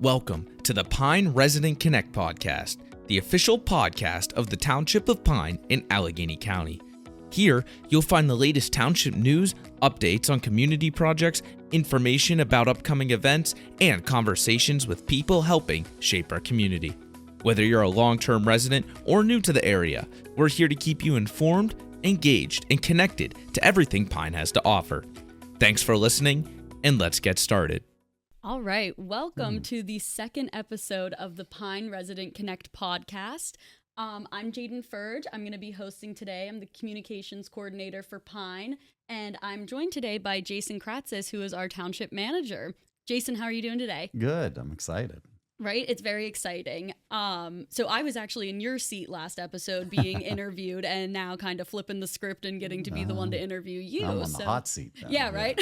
Welcome to the Pine Resident Connect podcast, the official podcast of the Township of Pine in Allegheny County. Here, you'll find the latest township news, updates on community projects, information about upcoming events, and conversations with people helping shape our community. Whether you're a long-term resident or new to the area, we're here to keep you informed, engaged, and connected to everything Pine has to offer. Thanks for listening, and let's get started. All right, welcome to the second episode of the Pine Resident Connect podcast. I'm Jadyn Furge. I'm going to be hosting today. I'm the communications coordinator for Pine, and I'm joined today by Jason Kratsas, who is our township manager. Jason, how are you doing today? Good. I'm excited. Right? It's very exciting. So I was actually in your seat last episode being interviewed and now kind of flipping the script and getting to be the one to interview you. I'm on the hot seat then. Yeah, right?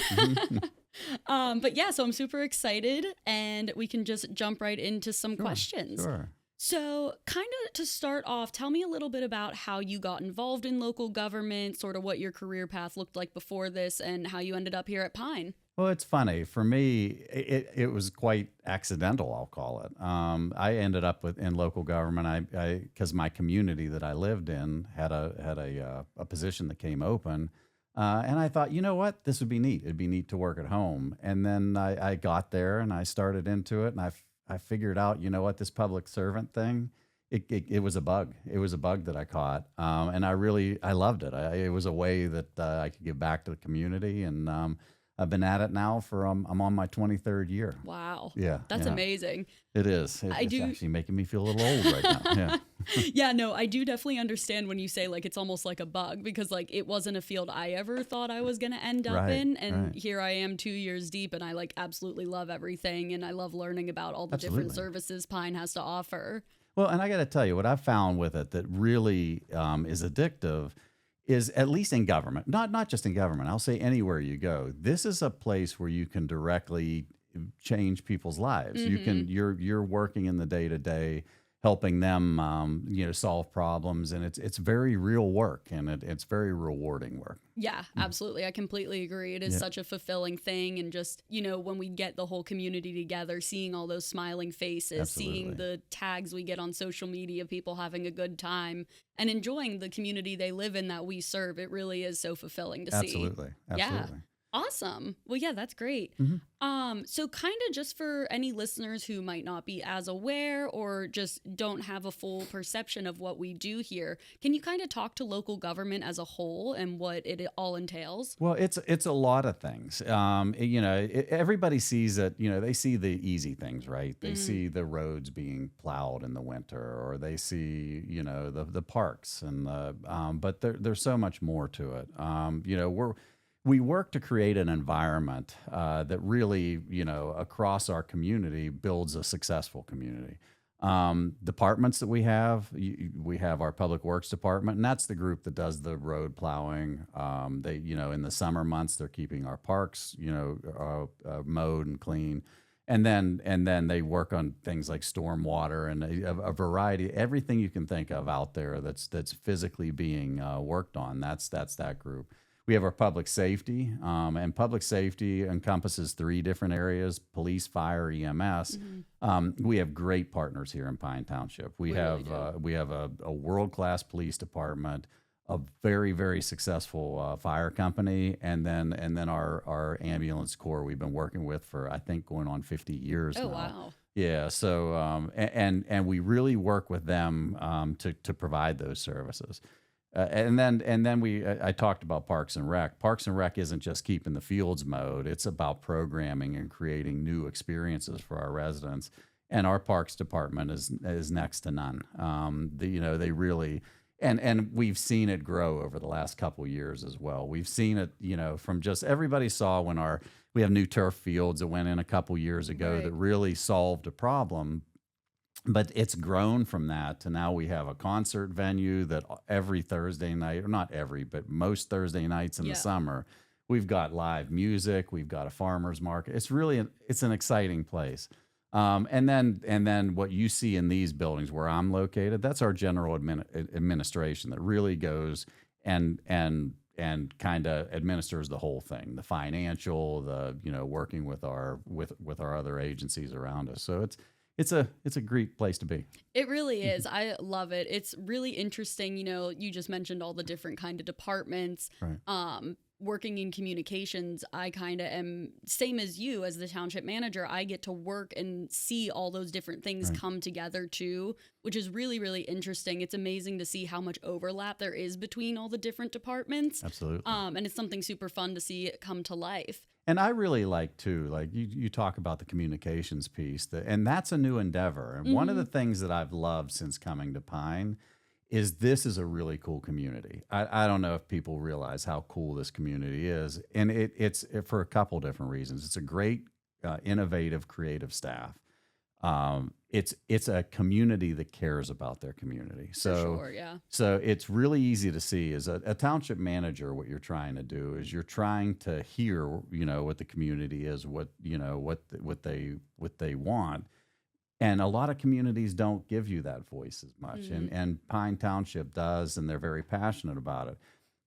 But yeah, so I'm super excited and we can just jump right into some questions. Sure. So kind of to start off, tell me a little bit about how you got involved in local government, sort of what your career path looked like before this and how you ended up here at Pine. Well, it's funny. For me, it was quite accidental, I'll call it. I ended up in local government because my community that I lived in had a position that came open. And I thought, you know what, this would be neat. It'd be neat to work at home. And then I got there and I started into it and I figured out, you know what, this public servant thing, it was a bug. It was a bug that I caught. And I loved it. It was a way that I could give back to the community. And I've been at it now for, I'm on my 23rd year. Wow. Yeah. That's amazing. It is. It's actually making me feel a little old right now. Yeah. Yeah, no, I do definitely understand when you say like it's almost like a bug because like it wasn't a field I ever thought I was going to end up in. And here I am 2 years deep and I like absolutely love everything. And I love learning about all the different services Pine has to offer. Well, and I got to tell you what I've found with it that really is addictive is at least in government, not just in government. I'll say anywhere you go, this is a place where you can directly change people's lives. Mm-hmm. You're working in the day-to-day, helping them, solve problems, and it's very real work, and it's very rewarding work. Yeah, absolutely. I completely agree. It is such a fulfilling thing, and just when we get the whole community together, seeing all those smiling faces, seeing the tags we get on social media, people having a good time and enjoying the community they live in that we serve, it really is so fulfilling to see. Absolutely. Yeah. Awesome. Well, yeah, that's great. Mm-hmm. So kind of just for any listeners who might not be as aware or just don't have a full perception of what we do here, can you kind of talk to local government as a whole and what it all entails? Well, it's a lot of things. Everybody sees it, they see the easy things, right? They see the roads being plowed in the winter, or they see, the parks and but there's so much more to it. We work to create an environment that really, across our community builds a successful community. Departments that we have our Public Works Department, and that's the group that does the road plowing. They, in the summer months, they're keeping our parks, mowed and clean. And then they work on things like stormwater and a variety, everything you can think of out there that's physically being worked on. That's that group. We have our public safety, and public safety encompasses 3 different areas: police, fire, EMS. We have great partners here in Pine Township. We have a world-class police department, a very, very successful fire company, and then our ambulance corps we've been working with for, I think, going on 50 years now. Oh, wow. Yeah, so and we really work with them to provide those services. And then I talked about Parks and Rec. Parks and Rec isn't just keeping the fields mowed. It's about programming and creating new experiences for our residents. And our Parks Department is next to none. They really, and we've seen it grow over the last couple years as well. We've seen it, from just everybody saw when we have new turf fields that went in a couple years ago that really solved a problem. But it's grown from that to now we have a concert venue that every Thursday night, or not every, but most Thursday nights in the summer, we've got live music, we've got a farmer's market. It's really, it's an exciting place. And then what you see in these buildings where I'm located, that's our general administration that really goes and and kind of administers the whole thing, the financial, working with our other agencies around us. So it's a great place to be. It really is. I love it. It's really interesting. You just mentioned all the different kind of departments. Right. Working in communications, I kind of am same as you as the township manager. I get to work and see all those different things come together too, which is really, really interesting. It's amazing to see how much overlap there is between all the different departments. Absolutely. And it's something super fun to see it come to life. And I really like too, like you talk about the communications piece, and that's a new endeavor. And one of the things that I've loved since coming to Pine is this is a really cool community. I don't know if people realize how cool this community is. And it's for a couple different reasons. It's a great, innovative, creative staff. It's a community that cares about their community. So, for sure, yeah. So it's really easy to see as a township manager, what you're trying to do is you're trying to hear, what the community is, what they want. And a lot of communities don't give you that voice as much. And Pine Township does, and they're very passionate about it.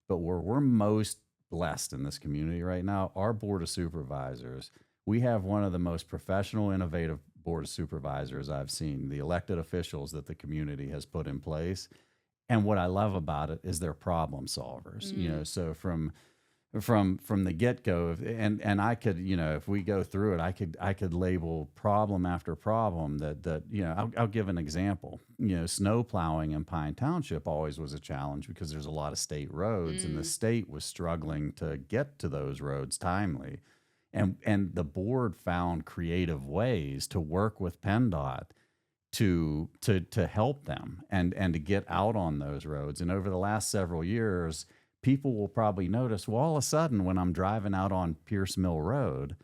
But where we're most blessed in this community right now, our Board of Supervisors, we have one of the most professional, innovative Board of Supervisors I've seen, the elected officials that the community has put in place. And what I love about it is they're problem solvers. So from the get-go, and I could, if we go through it, I could label problem after problem that I'll give an example. Snow plowing in Pine Township always was a challenge because there's a lot of state roads and the state was struggling to get to those roads timely. And the board found creative ways to work with PennDOT to help them and to get out on those roads. And over the last several years, people will probably notice, well, all of a sudden when I'm driving out on Pierce Mill Road,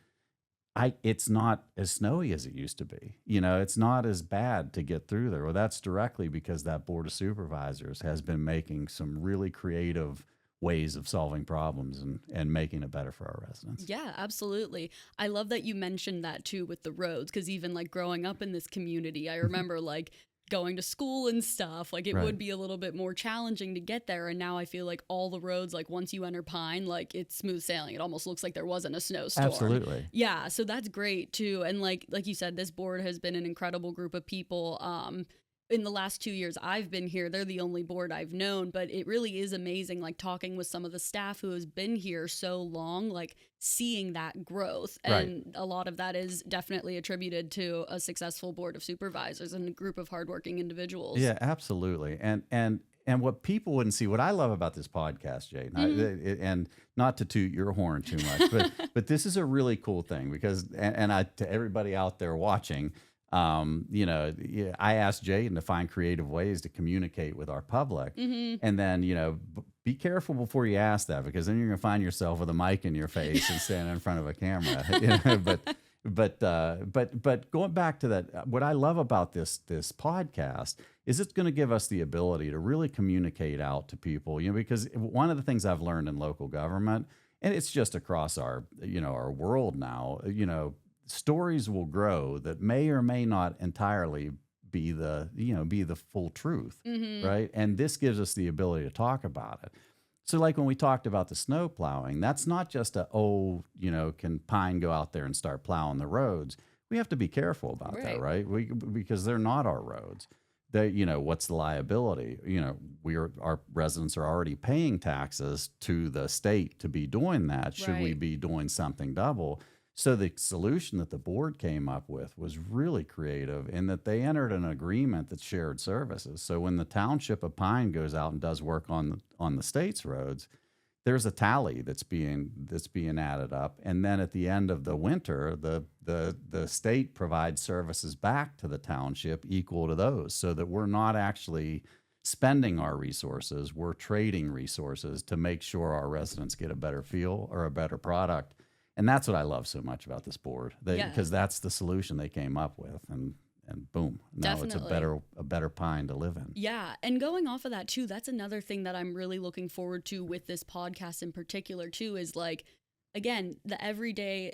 it's not as snowy as it used to be. It's not as bad to get through there. Well, that's directly because that Board of Supervisors has been making some really creative ways of solving problems and making it better for our residents. Yeah, absolutely. I love that you mentioned that too with the roads, because even like growing up in this community, I remember like going to school and stuff, like it would be a little bit more challenging to get there. And now I feel like all the roads, like once you enter Pine, like it's smooth sailing. It almost looks like there wasn't a snowstorm. Absolutely. Yeah. So that's great too. And like you said, this board has been an incredible group of people. In the last 2 years I've been here, they're the only board I've known, but it really is amazing, like talking with some of the staff who has been here so long, like seeing that growth. And a lot of that is definitely attributed to a successful Board of Supervisors and a group of hardworking individuals. Yeah, absolutely. And what people wouldn't see, what I love about this podcast, Jadyn, and not to toot your horn too much, but this is a really cool thing because, to everybody out there watching, I asked Jadyn to find creative ways to communicate with our public. And then, be careful before you ask that, because then you're going to find yourself with a mic in your face and standing in front of a camera. But going back to that, what I love about this podcast is it's going to give us the ability to really communicate out to people, because one of the things I've learned in local government, and it's just across our world now, stories will grow that may or may not entirely be the full truth, right? And this gives us the ability to talk about it. So like when we talked about the snow plowing, that's not just can Pine go out there and start plowing the roads? We have to be careful about that, right? Because they're not our roads. What's the liability? Our residents are already paying taxes to the state to be doing that. Should we be doing something double? So the solution that the board came up with was really creative in that they entered an agreement that shared services. So when the Township of Pine goes out and does work on the state's roads, there's a tally that's being added up, and then at the end of the winter, the state provides services back to the township equal to those, so that we're not actually spending our resources, we're trading resources to make sure our residents get a better feel or a better product. And that's what I love so much about this board, because that's the solution they came up with, and boom, now it's a better Pine to live in. Yeah, and going off of that too, that's another thing that I'm really looking forward to with this podcast in particular too, is like, again, the everyday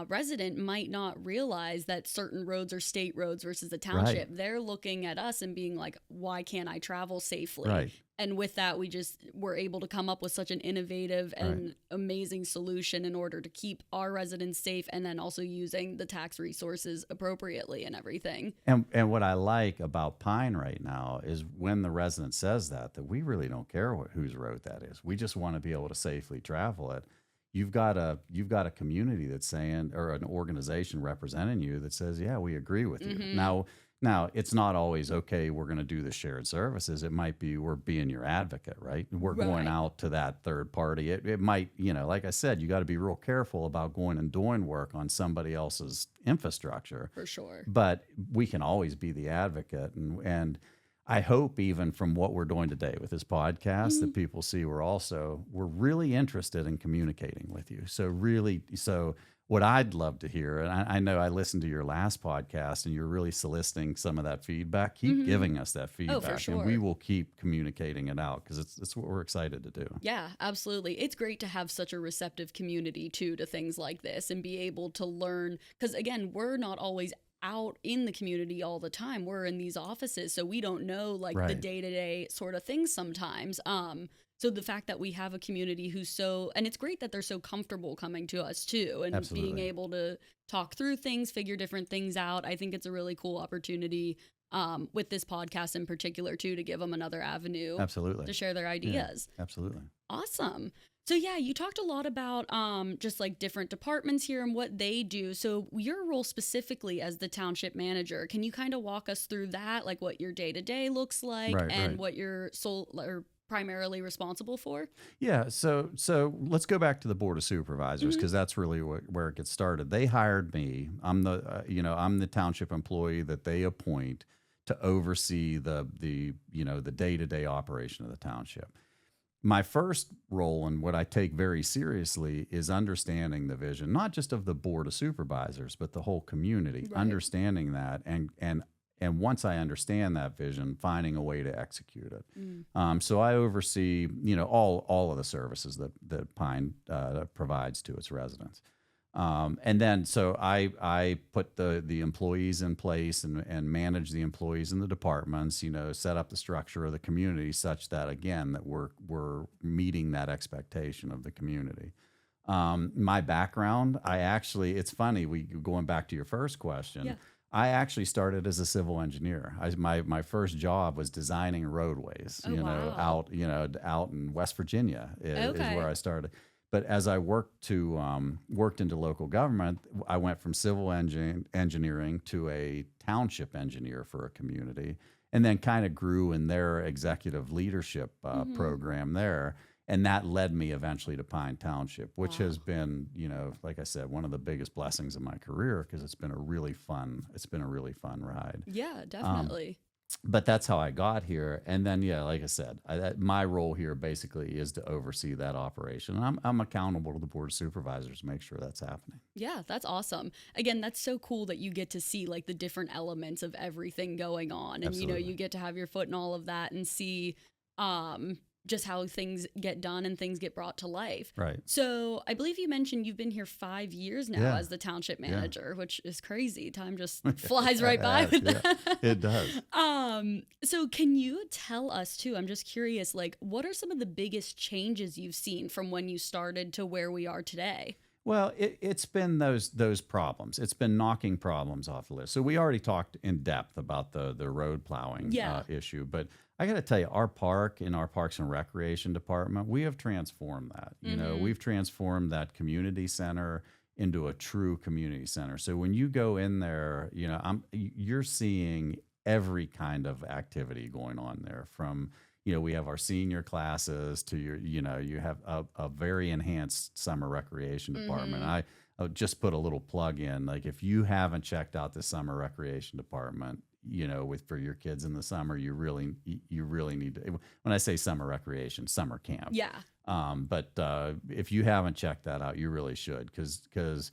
resident might not realize that certain roads are state roads versus a township. They're looking at us and being like, why can't I travel safely? Right. And with that, we just were able to come up with such an innovative and amazing solution in order to keep our residents safe, and then also using the tax resources appropriately and everything. And what I like about Pine right now is when the resident says that we really don't care whose road that is. We just want to be able to safely travel it. You've got a community that's saying, or an organization representing you that says, yeah, we agree with you. Now it's not always, okay, we're going to do the shared services. It might be we're being your advocate, right? We're going out to that third party. It might, like I said, you got to be real careful about going and doing work on somebody else's infrastructure. For sure. But we can always be the advocate. And I hope even from what we're doing today with this podcast that people see we're really interested in communicating with you. So what I'd love to hear, and I know I listened to your last podcast and you're really soliciting some of that feedback. Keep giving us that feedback, for sure. and we will keep communicating it out because it's what we're excited to do. Yeah, absolutely. It's great to have such a receptive community too to things like this and be able to learn, because again, we're not always out in the community all the time. We're in these offices, so we don't know the day-to-day sort of things sometimes. So the fact that we have a community and it's great that they're so comfortable coming to us too, and being able to talk through things, figure different things out. I think it's a really cool opportunity with this podcast in particular too, to give them another avenue to share their ideas. Yeah, absolutely. Awesome. So yeah, you talked a lot about just like different departments here and what they do. So your role specifically as the township manager, can you kind of walk us through that, like what your day-to-day looks like what you're primarily responsible for? Yeah, so let's go back to the Board of Supervisors, because that's really where it gets started. They hired me. I'm the township employee that they appoint to oversee the day-to-day operation of the township. My first role, and what I take very seriously, is understanding the vision, not just of the Board of Supervisors, but the whole community, understanding that, and once I understand that vision, finding a way to execute it. So I oversee, all of the services that Pine provides to its residents. And then, so I put the employees in place and manage the employees in the departments, set up the structure of the community such that, again, that we're meeting that expectation of the community. My background, it's funny, going back to your first question. Yeah. I actually started as a civil engineer. My first job was designing roadways, out in West Virginia is where I started. But as I worked into local government, I went from civil engineering to a township engineer for a community, and then kind of grew in their executive leadership program there. And that led me eventually to Pine Township, which has been, like I said, one of the biggest blessings of my career, because it's been a really fun ride. Yeah, definitely. But that's how I got here. And then, like I said, my role here basically is to oversee that operation. And I'm accountable to the Board of Supervisors to make sure that's happening. Yeah, that's awesome. Again, that's so cool that you get to see like the different elements of everything going on. And, you get to have your foot in all of that and see just how things get done and things get brought to life. Right. So I believe you mentioned you've been here 5 years now as the township manager, which is crazy. Time just flies right by with that. It does. So can you tell us too, I'm just curious, like what are some of the biggest changes you've seen from when you started to where we are today? Well, it's been those problems. It's been knocking problems off the list. So we already talked in depth about the road plowing issue, but I got to tell you, our park, in our Parks and Recreation Department, we have transformed that. We've transformed that community center into a true community center. So when you go in there, you're seeing every kind of activity going on there. From we have our senior classes to you have a very enhanced summer recreation department. I'll just put a little plug in. Like if you haven't checked out the summer recreation department, for your kids in the summer, you really need to. When I say summer recreation, summer camp. Yeah. But if you haven't checked that out, you really should, because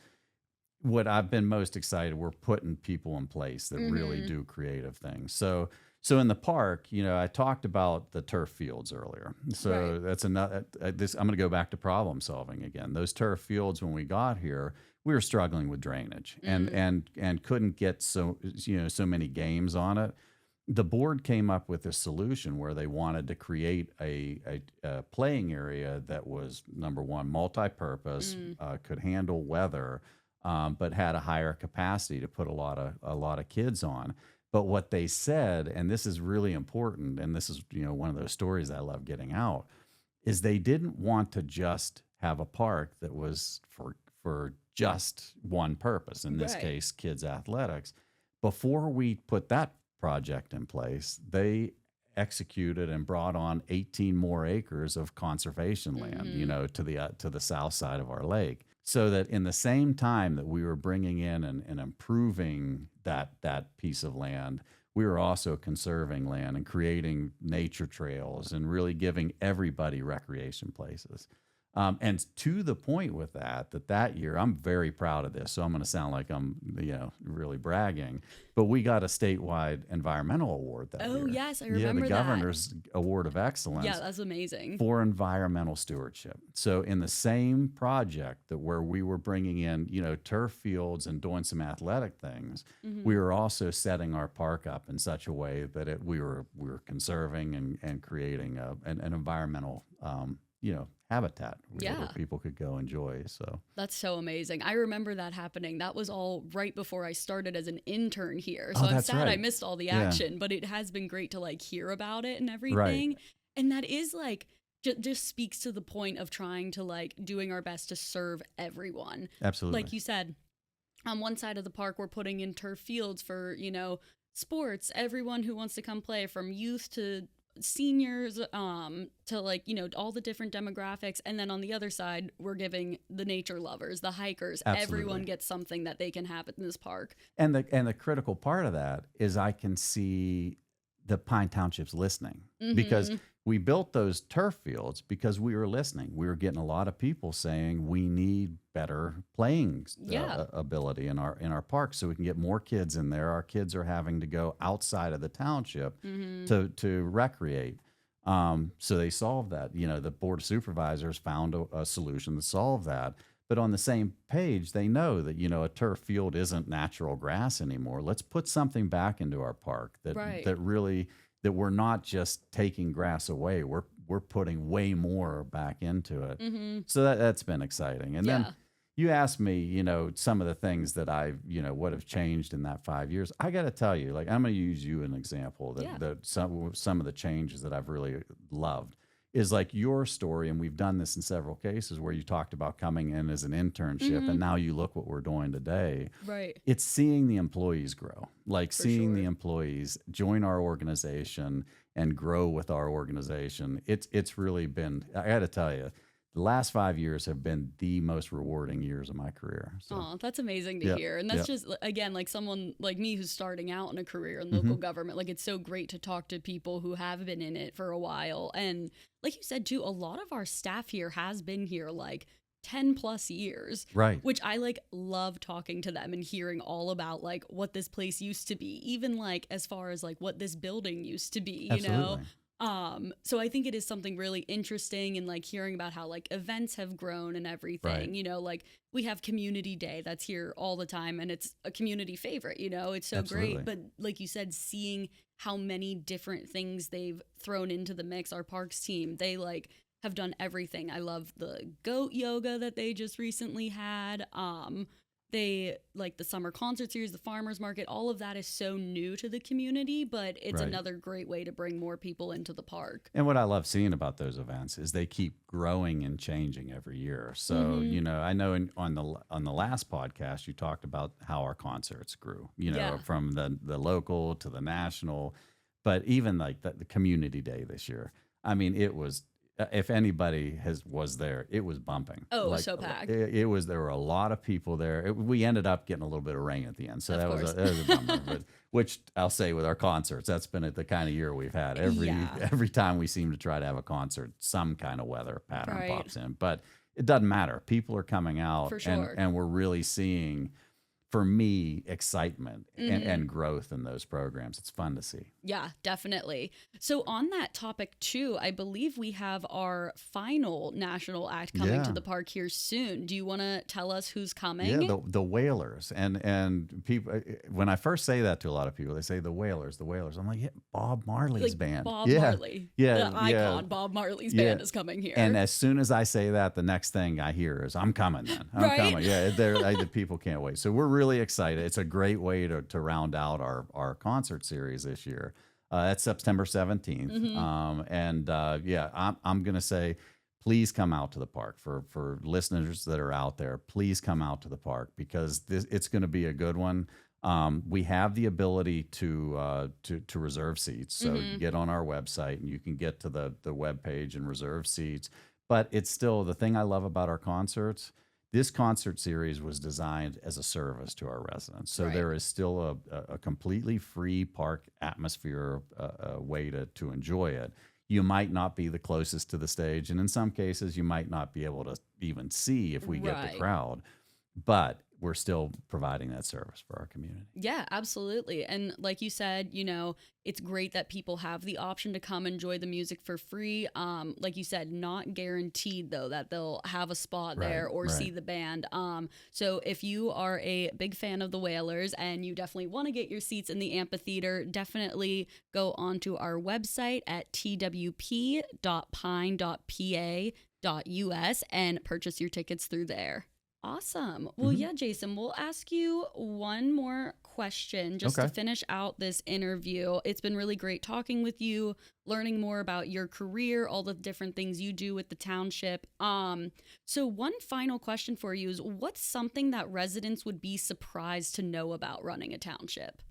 what I've been most excited, we're putting people in place that really do creative things. So in the park, I talked about the turf fields earlier. So that's another. I'm going to go back to problem solving again. Those turf fields, when we got here, we were struggling with drainage and couldn't get so many games on it. The board came up with a solution where they wanted to create a playing area that was, number one, multi-purpose, could handle weather, but had a higher capacity to put a lot of kids on. But what they said, and this is really important, and this is one of those stories I love getting out, is they didn't want to just have a park that was for just one purpose. In this case, kids athletics. Before we put that project in place, they executed and brought on 18 more acres of conservation land, to the south side of our lake, so that in the same time that we were bringing in and improving that piece of land, we were also conserving land and creating nature trails and really giving everybody recreation places. And to the point with that year, I'm very proud of this. So I'm going to sound like I'm, really bragging, but we got a statewide environmental award that year. Oh, yes, I remember the Governor's Award of Excellence. Yeah, that's amazing. For environmental stewardship. So in the same project where we were bringing in, turf fields and doing some athletic things, we were also setting our park up in such a way that we were conserving and creating an environmental, habitat where people could go enjoy. So that's so amazing. I remember that happening. That was all right before I started as an intern here. So I'm sad I missed all the action, but it has been great to hear about it and everything. Right. And that is just speaks to the point of trying to doing our best to serve everyone. Absolutely. Like you said, on one side of the park, we're putting in turf fields for, sports, everyone who wants to come play, from youth to seniors, to all the different demographics. And then on the other side, we're giving the nature lovers, the hikers, everyone gets something that they can have in this park. And the critical part of that is I can see the Pine Townships listening, because we built those turf fields because we were listening. We were getting a lot of people saying we need better playing ability in our parks so we can get more kids in there. Our kids are having to go outside of the township to recreate. So they solved that. The Board of Supervisors found a solution to solve that. But on the same page, they know that, a turf field isn't natural grass anymore. Let's put something back into our park that we're not just taking grass away. We're putting way more back into it. So that's been exciting. And then you asked me, some of the things that I've, what have changed in that 5 years. I got to tell you, I'm going to use you an example that some of the changes that I've really loved is your story. And we've done this in several cases where you talked about coming in as an internship and now you look what we're doing today. Right. It's seeing the employees grow, seeing the employees join our organization and grow with our organization. It's really been, I got to tell you, the last 5 years have been the most rewarding years of my career. So. Oh, that's amazing to hear. And that's just, again, someone like me who's starting out in a career in local government. It's so great to talk to people who have been in it for a while. And like you said, too, a lot of our staff here has been here 10 plus years. Right. Which I love talking to them and hearing all about what this place used to be, even as far as what this building used to be, Absolutely. So I think it is something really interesting, and hearing about how events have grown and everything, Right. We have community day that's here all the time and it's a community favorite, it's so Absolutely. great. But like you said, seeing how many different things they've thrown into the mix, our parks team, they have done everything. I love the goat yoga that they just recently had. They the summer concert series, the farmers market, all of that is so new to the community, but it's Right. another great way to bring more people into the park. And what I love seeing about those events is they keep growing and changing every year. So, I know on the last podcast, you talked about how our concerts grew, from the local to the national, but even the community day this year. I mean, it was, if anybody was there, it was bumping. Oh, so packed. There were a lot of people there. We ended up getting a little bit of rain at the end, so that was a bummer. But which I'll say with our concerts, that's been the kind of year we've had. Every time we seem to try to have a concert, some kind of weather pattern pops in. But it doesn't matter. People are coming out, For sure. and we're really seeing for me, excitement and growth in those programs. It's fun to see. Yeah, definitely. So on that topic too, I believe we have our final national act coming to the park here soon. Do you want to tell us who's coming? Yeah, the Whalers. And people, when I first say that to a lot of people, they say the Whalers, the Whalers. I'm like, yeah, Bob Marley's band. Bob Marley. Yeah. The icon Bob Marley's band is coming here. And as soon as I say that, the next thing I hear is, I'm coming then. I'm coming. Yeah, the people can't wait. So we're really excited. It's a great way to round out our concert series this year. That's September 17th. I'm going to say, please come out to the park. For listeners that are out there, please come out to the park, because it's going to be a good one. We have the ability to reserve seats. So you get on our website and you can get to the webpage and reserve seats. But it's still, the thing I love about our concerts, this concert series was designed as a service to our residents. So there is still a completely free park atmosphere, way to enjoy it. You might not be the closest to the stage, and in some cases, you might not be able to even see if we get the crowd. But we're still providing that service for our community. Yeah, absolutely. And like you said, it's great that people have the option to come enjoy the music for free. Like you said, not guaranteed though that they'll have a spot there or see the band. So if you are a big fan of the Whalers and you definitely want to get your seats in the amphitheater, definitely go onto our website at twp.pine.pa.us and purchase your tickets through there. Awesome. Well, yeah, Jason, we'll ask you one more question just to finish out this interview. It's been really great talking with you, learning more about your career, all the different things you do with the township. So one final question for you is, what's something that residents would be surprised to know about running a township?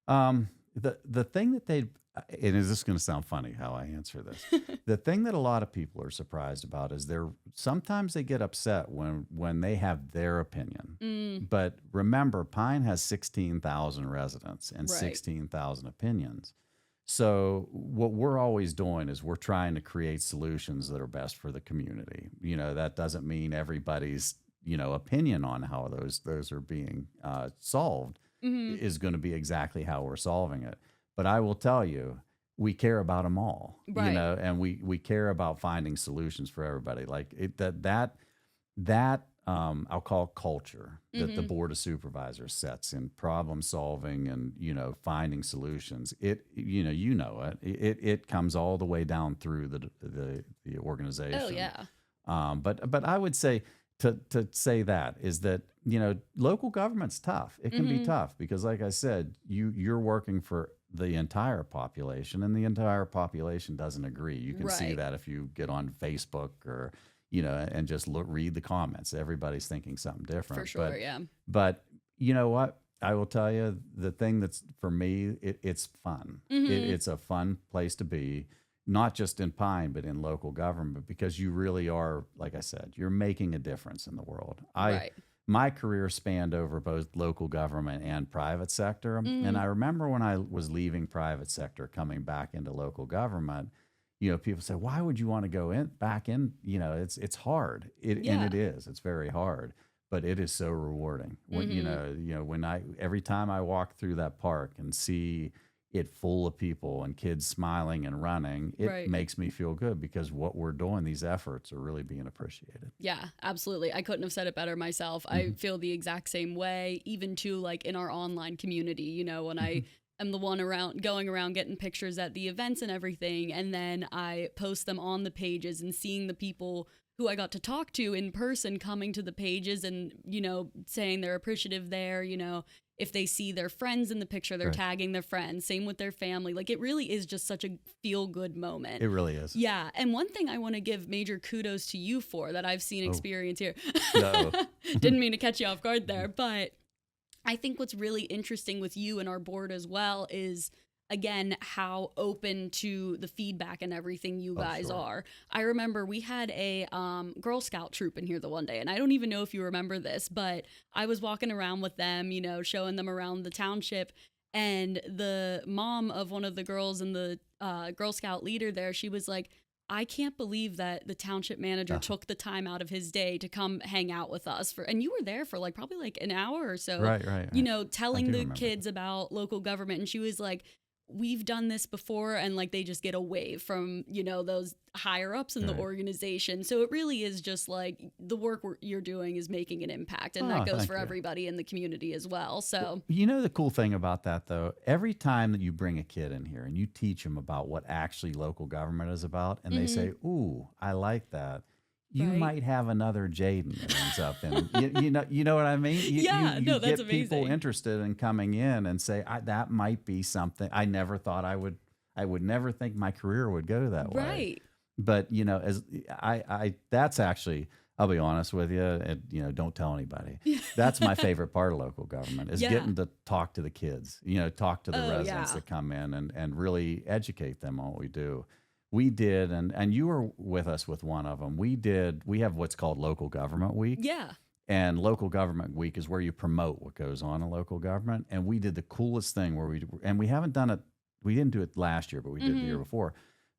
The thing that and is this going to sound funny how I answer this? The thing that a lot of people are surprised about is sometimes they get upset when they have their opinion. But remember, Pine has 16,000 residents and 16,000 opinions. So what we're always doing is we're trying to create solutions that are best for the community. That doesn't mean everybody's, opinion on how those are being solved is going to be exactly how we're solving it. But I will tell you, we care about them all, and we care about finding solutions for everybody. Like that I'll call culture that the Board of Supervisors sets in problem solving and, finding solutions. It comes all the way down through the organization. Oh yeah. But I would say to say that is that, local government's tough. It can be tough because, like I said, you're working for the entire population, and the entire population doesn't agree. You can see that if you get on Facebook or, and just read the comments. Everybody's thinking something different. For sure, yeah. But you know what? I will tell you, the thing that's, for me, it's fun. It's a fun place to be, not just in Pine, but in local government, because you really are, like I said, you're making a difference in the world. My career spanned over both local government and private sector. And I remember when I was leaving private sector, coming back into local government, people say, why would you want to go back in? It's hard. And it is. It's very hard, but it is so rewarding. When, every time I walk through that park and see it full of people and kids smiling and running, it makes me feel good, because what we're doing, these efforts are really being appreciated. Yeah, absolutely. I couldn't have said it better myself. I feel the exact same way, even too, like in our online community, when I am the one going around getting pictures at the events and everything, and then I post them on the pages and seeing the people who I got to talk to in person coming to the pages and, saying they're appreciative there, if they see their friends in the picture, they're tagging their friends, same with their family. Like, it really is just such a feel-good moment. It really is. Yeah. And one thing I want to give major kudos to you for that I've seen experience here. Didn't mean to catch you off guard there, but I think what's really interesting with you and our board as well is, again, how open to the feedback and everything you guys are. I remember we had a Girl Scout troop in here the one day, and I don't even know if you remember this, but I was walking around with them, showing them around the township, and the mom of one of the girls and the Girl Scout leader there, she was like, I can't believe that the township manager took the time out of his day to come hang out with us and you were there for like probably like an hour or so, Right. you know, telling the remember kids about local government. And she was like, we've done this before, and like they just get a wave from, you know, those higher ups in the organization. So it really is just like the work you're doing is making an impact, and that goes for everybody in the community as well. So you know, the cool thing about that though, every time that you bring a kid in here and you teach them about what actually local government is about, and they say, "Ooh, I like that," you might have another Jadyn that ends up in, you know what I mean? You that's get amazing. people interested in coming in and say, that might be something I never thought I would never think my career would go that way. Right. But, you know, as that's actually, I'll be honest with you, and, you know, don't tell anybody. That's my favorite part of local government is getting to talk to the kids, you know, talk to the residents that come in and really educate them on what we do. We did, and you were with us with one of them. We have what's called Local Government Week. Yeah. And Local Government Week is where you promote what goes on in local government. And we did the coolest thing where we haven't done it, we didn't do it last year, but we did the year before.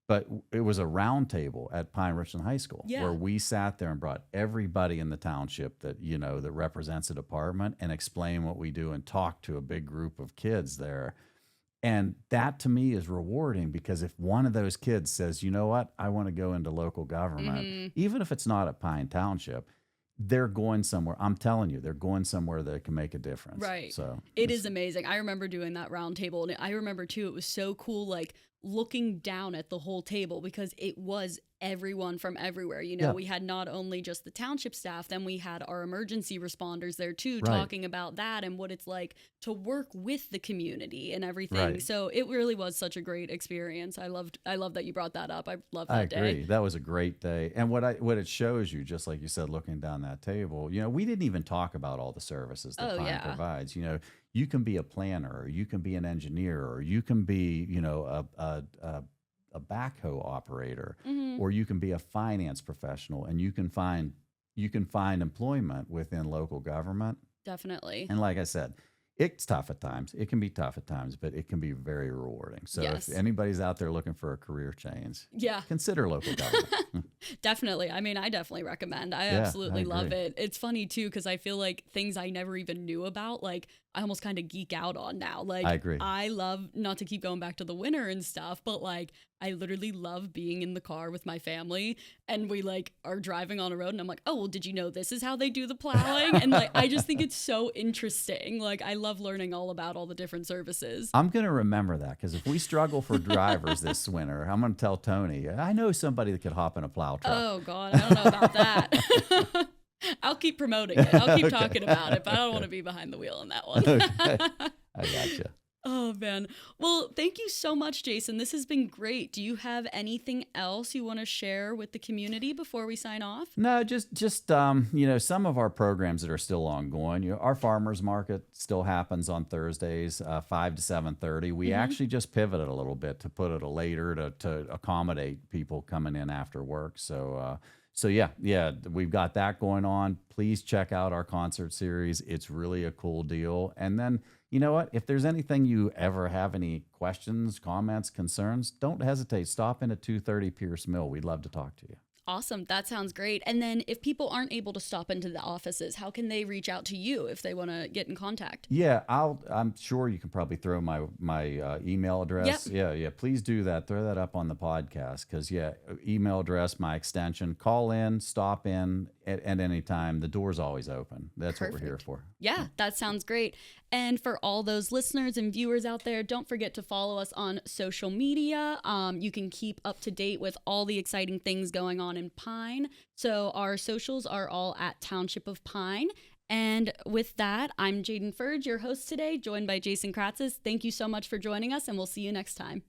But it was a round table at Pine Richland High School where we sat there and brought everybody in the township that, you know, that represents a department and explain what we do and talk to a big group of kids there. And that to me is rewarding because if one of those kids says, you know what, I want to go into local government, even if it's not at Pine Township, they're going somewhere. I'm telling you, they're going somewhere that can make a difference. Right. So it is amazing. I remember doing that round table, and I remember too, it was so cool, like looking down at the whole table because it was everyone from everywhere. You know, we had not only just the township staff, then we had our emergency responders there too, talking about that and what it's like to work with the community and everything. So it really was such a great experience. I love that you brought that up. I love that day. I agree. That was a great day. And what it shows you, just like you said, looking down that table, you know, we didn't even talk about all the services that Pine provides. You know, you can be a planner, or you can be an engineer, or you can be, you know, a backhoe operator, or you can be a finance professional, and you can find employment within local government. Definitely. And like I said, it's tough at times. It can be tough at times, but it can be very rewarding. So if anybody's out there looking for a career change, consider local government. Definitely. I mean, I definitely recommend. I absolutely love it. It's funny too, because I feel like things I never even knew about, like I almost kind of geek out on now. Like I agree. I love, not to keep going back to the winter and stuff, but like I literally love being in the car with my family and we like are driving on a road and I'm like, oh, well, did you know this is how they do the plowing? And like, I just think it's so interesting. Like I love learning all about all the different services. I'm going to remember that because if we struggle for drivers this winter, I'm going to tell Tony, I know somebody that could hop in a plow truck. Oh God, I don't know about that. I'll keep promoting it. I'll keep talking about it, but I don't want to be behind the wheel on that one. Okay. I gotcha. Oh, man. Well, thank you so much, Jason. This has been great. Do you have anything else you want to share with the community before we sign off? No, just you know, some of our programs that are still ongoing. You know, our farmers market still happens on Thursdays, 5 to 7:30. We actually just pivoted a little bit to put it later to accommodate people coming in after work. So yeah, we've got that going on. Please check out our concert series. It's really a cool deal. And then, you know what? If there's anything you ever have any questions, comments, concerns, don't hesitate. Stop in at 230 Pierce Mill. We'd love to talk to you. Awesome. That sounds great. And then if people aren't able to stop into the offices, how can they reach out to you if they want to get in contact? Yeah, I'm sure you can probably throw my email address. Yep. Yeah. Please do that. Throw that up on the podcast because, email address, my extension. Call in, stop in at any time. The door's always open. That's Perfect. What we're here for. Yeah, that sounds great. And for all those listeners and viewers out there, don't forget to follow us on social media. You can keep up to date with all the exciting things going on in Pine. So our socials are all at Township of Pine. And with that, I'm Jadyn Furge, your host today, joined by Jason Kratsas. Thank you so much for joining us, and we'll see you next time.